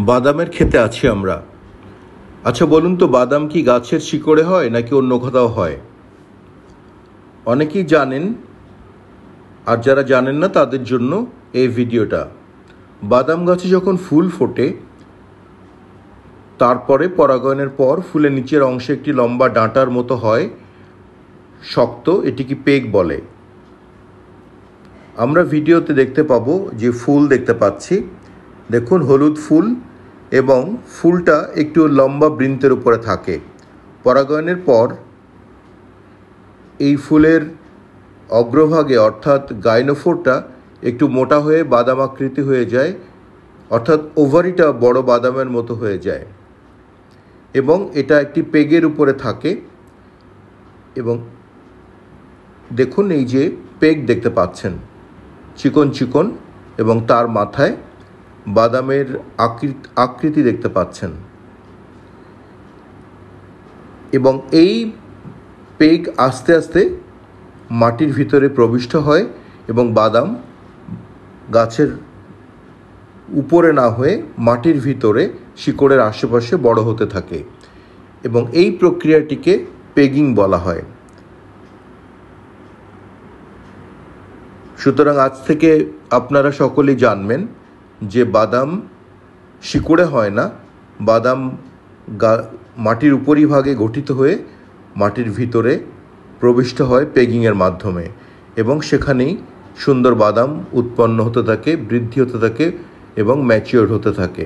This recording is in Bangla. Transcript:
বাদামের ক্ষেতে আছি আমরা। আচ্ছা বলুন তো, বাদাম কি গাছের শিকড়ে হয় নাকি অন্য কোথাও হয়? অনেকেই জানেন, আর যারা জানেন না তাদের জন্য এই ভিডিওটা। বাদাম গাছে যখন ফুল ফোটে, তারপরে পরাগায়নের পর ফুলের নিচের অংশে একটি লম্বা ডাঁটার মতো হয়, শক্ত, এটিকে পেগ বলে। আমরা ভিডিওতে দেখতে পাবো যে ফুল দেখতে পাচ্ছি, দেখুন হলুদ ফুল, এবং ফুলটা একটু লম্বা বৃন্তের উপরে থাকে। পরাগায়নের পর এই ফুলের অগ্রভাগে অর্থাৎ গাইনোফোরটা একটু মোটা হয়ে বাদাম আকৃতি হয়ে যায়, অর্থাৎ ওভারিটা বড় বাদামের মতো হয়ে যায়, এবং এটা একটি পেগের উপরে থাকে। এবং দেখুন, এই যে পেগ দেখতে পাচ্ছেন, চিকন চিকন, এবং তার মাথায় বাদামের আকৃতি দেখতে পাচ্ছেন। এবং এই পেগ আস্তে আস্তে মাটির ভিতরে প্রবিষ্ট হয় এবং বাদাম গাছের উপরে না হয়ে মাটির ভিতরে শিকড়ের আশেপাশে বড় হতে থাকে, এবং এই প্রক্রিয়াটিকে পেগিং বলা হয়। সুতরাং আজ থেকে আপনারা সকলেই জানবেন যে বাদাম শিকড়ে হয় না, বাদাম মাটির উপরিভাগে গঠিত হয়ে মাটির ভিতরে প্রবিষ্ট হয় পেগিংয়ের মাধ্যমে, এবং সেখানেই সুন্দর বাদাম উৎপন্ন হতে থাকে, বৃদ্ধি হতে থাকে এবং ম্যাচিওর হতে থাকে।